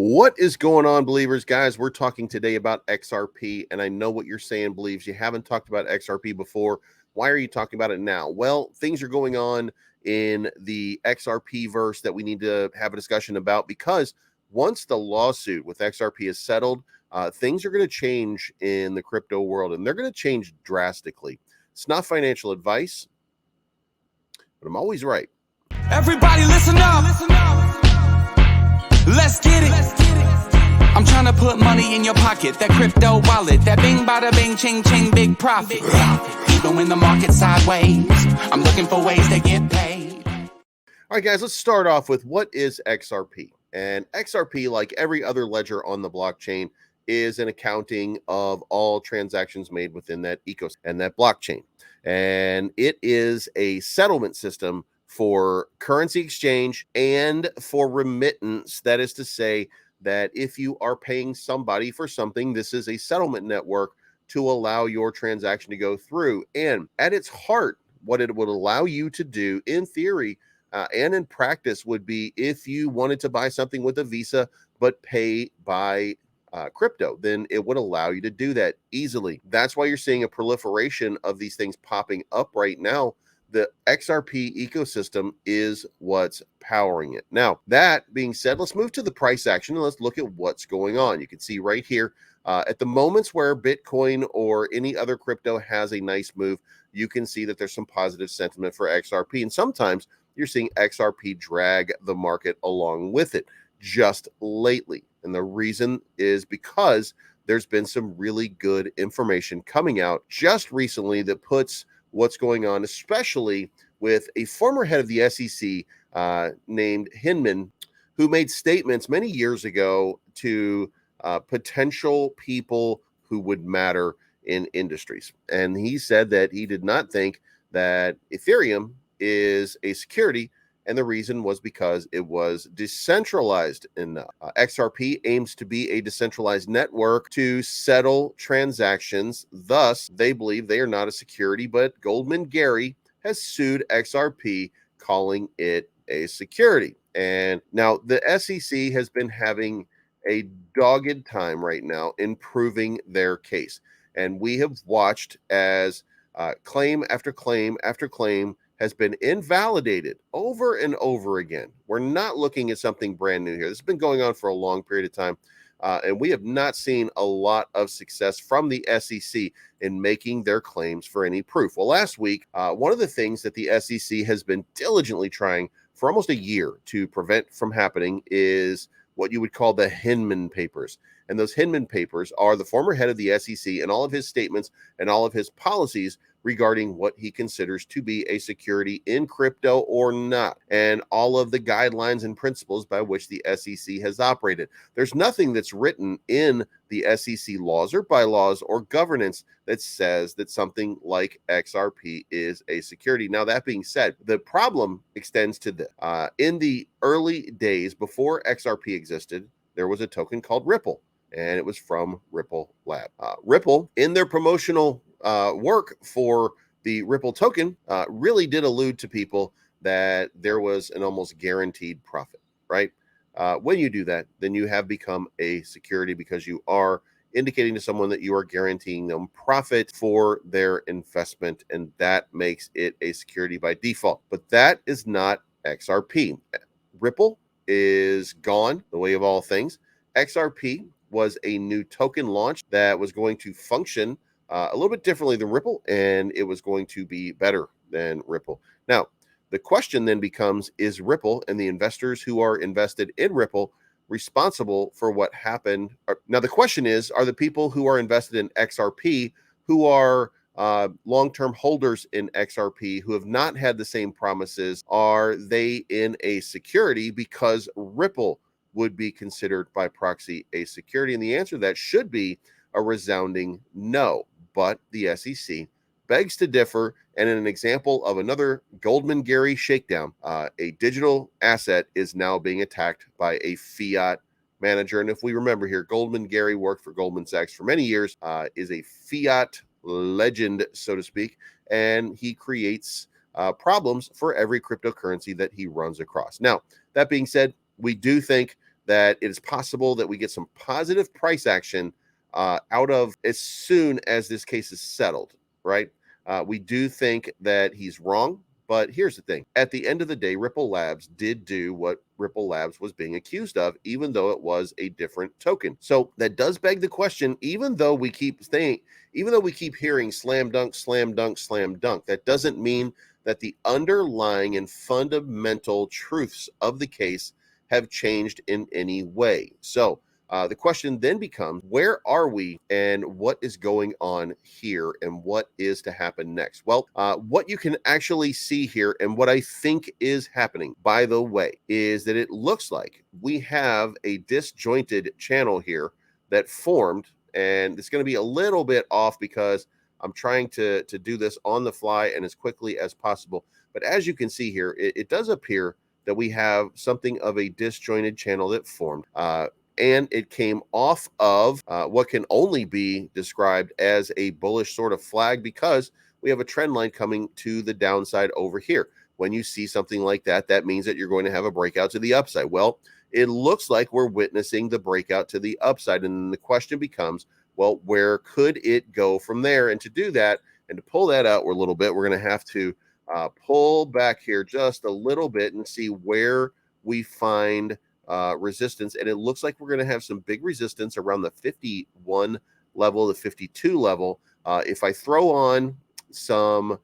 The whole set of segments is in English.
What is going on, believers? Guys, we're talking today about XRP, and I know what you're saying, believes. You haven't talked about XRP before. Why are you talking about it now? Well, things are going on in the XRP verse that we need to have a discussion about, because once the lawsuit with XRP is settled, things are going to change in the crypto world, and they're going to change drastically. It's not financial advice, but I'm always right. Everybody listen up. Let's get it. I'm trying to put money in your pocket. That crypto wallet. That bing bada bing ching ching big profit. Even when the market's sideways, I'm looking for ways to get paid. All right, guys, let's start off with what is XRP. And XRP, like every other ledger on the blockchain, is an accounting of all transactions made within that ecosystem and that blockchain. And it is a settlement system for currency exchange and for remittance. That is to say that if you are paying somebody for something, this is a settlement network to allow your transaction to go through. And at its heart, what it would allow you to do in theory and in practice would be if you wanted to buy something with a Visa but pay by crypto, then it would allow you to do that easily. That's why you're seeing a proliferation of these things popping up right now. The XRP ecosystem is what's powering it. Now, that being said, let's move to the price action and let's look at what's going on. You can see right here at the moments where Bitcoin or any other crypto has a nice move, you can see that there's some positive sentiment for XRP. And sometimes you're seeing XRP drag the market along with it just lately. And the reason is because there's been some really good information coming out just recently that puts what's going on, especially with a former head of the SEC named Hinman, who made statements many years ago to potential people who would matter in industries. And he said that he did not think that Ethereum is a security, and the reason was because it was decentralized enough. XRP aims to be a decentralized network to settle transactions. Thus, they believe they are not a security, but Goldman Gary has sued XRP, calling it a security. And now the SEC has been having a dogged time right now in proving their case. And we have watched as claim after claim after claim has been invalidated over and over again. We're not looking at something brand new here. This has been going on for a long period of time, and we have not seen a lot of success from the SEC in making their claims for any proof. Well, last week, one of the things that the SEC has been diligently trying for almost a year to prevent from happening is what you would call the Hinman Papers. And those Hinman Papers are the former head of the SEC and all of his statements and all of his policies regarding what he considers to be a security in crypto or not, and all of the guidelines and principles by which the SEC has operated. There's nothing that's written in the SEC laws or bylaws or governance that says that something like XRP is a security. Now, that being said, the problem extends to this. In the early days before XRP existed, there was a token called Ripple, and it was from Ripple Lab. Ripple, in their promotional work for the Ripple token, really did allude to people that there was an almost guaranteed profit, right? When you do that, then you have become a security because you are indicating to someone that you are guaranteeing them profit for their investment, and that makes it a security by default. But that is not XRP. Ripple is gone, the way of all things. XRP was a new token launch that was going to function a little bit differently than Ripple, and it was going to be better than Ripple. Now, the question then becomes, is Ripple and the investors who are invested in Ripple responsible for what happened? Now, the question is, are the people who are invested in XRP, who are long-term holders in XRP, who have not had the same promises, are they in a security because Ripple would be considered by proxy a security? And the answer to that should be a resounding no. But the SEC begs to differ. And in an example of another Goldman Gary shakedown, a digital asset is now being attacked by a fiat manager. And if we remember here, Goldman Gary worked for Goldman Sachs for many years, is a fiat legend, so to speak, and he creates problems for every cryptocurrency that he runs across. Now, that being said, we do think that it is possible that we get some positive price action out of as soon as this case is settled, right? We do think that he's wrong, but here's the thing. At the end of the day, Ripple Labs did do what Ripple Labs was being accused of, even though it was a different token. So that does beg the question, even though we keep hearing slam dunk, slam dunk, slam dunk, that doesn't mean that the underlying and fundamental truths of the case have changed in any way. So the question then becomes, where are we and what is going on here and what is to happen next? Well, what you can actually see here and what I think is happening, by the way, is that it looks like we have a disjointed channel here that formed, and it's going to be a little bit off because I'm trying to do this on the fly and as quickly as possible. But as you can see here, it does appear that we have something of a disjointed channel that formed. And it came off of what can only be described as a bullish sort of flag, because we have a trend line coming to the downside over here. When you see something like that, that means that you're going to have a breakout to the upside. Well, it looks like we're witnessing the breakout to the upside. And the question becomes, well, where could it go from there? And to do that, and to pull that out a little bit, we're going to have to pull back here just a little bit and see where we find resistance. And it looks like we're going to have some big resistance around the 51 level, the 52 level. If I throw on some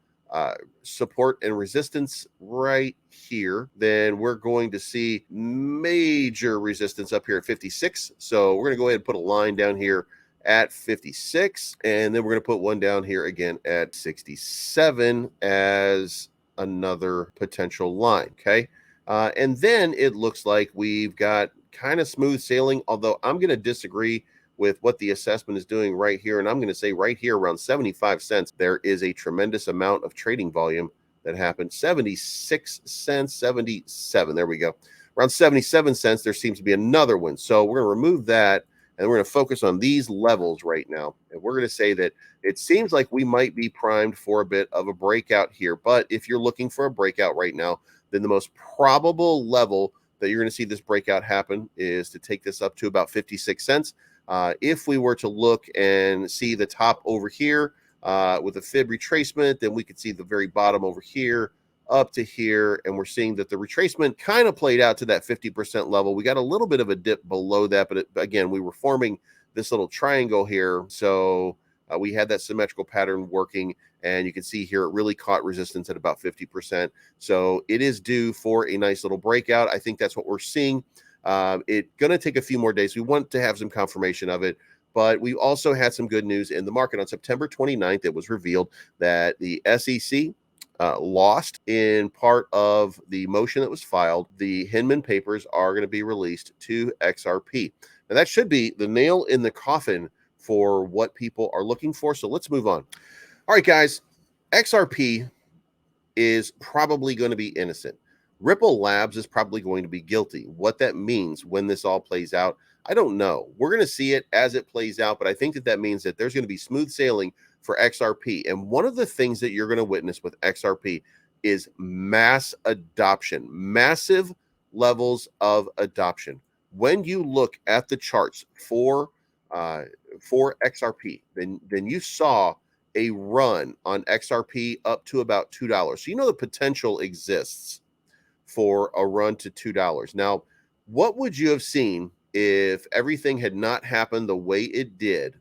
support and resistance right here, then we're going to see major resistance up here at 56. So we're going to go ahead and put a line down here at 56, and then we're going to put one down here again at 67 as another potential line. Okay. And then it looks like we've got kind of smooth sailing, although I'm going to disagree with what the assessment is doing right here. And I'm going to say right here around 75 cents, there is a tremendous amount of trading volume that happened. 76 cents, 77. There we go. Around 77 cents, there seems to be another one. So we're going to remove that, and we're going to focus on these levels right now. And we're going to say that it seems like we might be primed for a bit of a breakout here. But if you're looking for a breakout right now, then the most probable level that you're going to see this breakout happen is to take this up to about 56 cents. If we were to look and see the top over here with a fib retracement, then we could see the very bottom over here up to here, and we're seeing that the retracement kind of played out to that 50% level. We got a little bit of a dip below that, but again, we were forming this little triangle here, so we had that symmetrical pattern working, and you can see here it really caught resistance at about 50%. So it is due for a nice little breakout. I think that's what we're seeing. It's going to take a few more days. We want to have some confirmation of it, but we also had some good news in the market. On September 29th, it was revealed that the SEC lost in part of the motion that was filed. The Hinman papers are going to be released to XRP. Now, that should be the nail in the coffin for what people are looking for. So let's move on. All right, guys, XRP is probably going to be innocent. Ripple Labs is probably going to be guilty. What that means when this all plays out, I don't know. We're going to see it as it plays out, but I think that means that there's going to be smooth sailing for XRP. And one of the things that you're going to witness with XRP is mass adoption, massive levels of adoption. When you look at the charts for XRP, then you saw a run on XRP up to about $2. So you know the potential exists for a run to $2. Now, what would you have seen if everything had not happened the way it did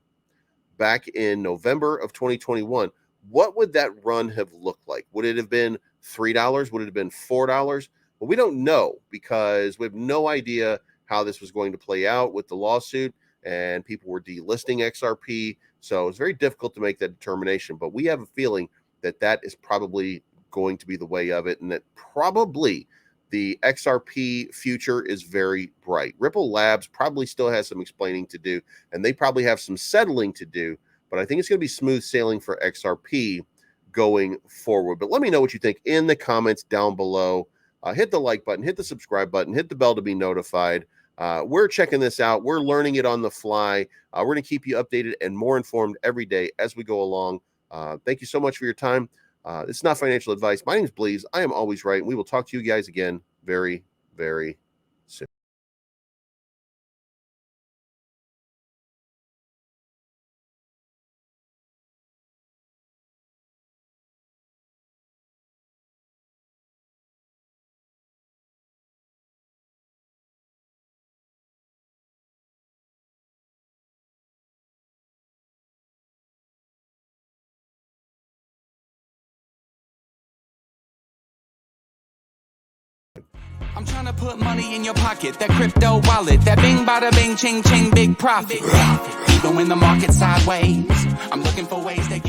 back in November of 2021? What would that run have looked like? Would it have been $3? Would it have been $4? Well, we don't know, because we have no idea how this was going to play out with the lawsuit, and people were delisting XRP. So it's very difficult to make that determination, but we have a feeling that that is probably going to be the way of it, and that probably the XRP future is very bright. Ripple Labs probably still has some explaining to do, and they probably have some settling to do, but I think it's going to be smooth sailing for XRP going forward. But let me know what you think in the comments down below. Hit the like button, hit the subscribe button, hit the bell to be notified. We're checking this out. We're learning it on the fly. We're going to keep you updated and more informed every day as we go along. Thank you so much for your time. It's not financial advice. My name is Bleez. I am always right. And we will talk to you guys again very, very soon. I'm trying to put money in your pocket, that crypto wallet, that bing bada bing ching ching big profit. Even when the market's sideways, I'm looking for ways to get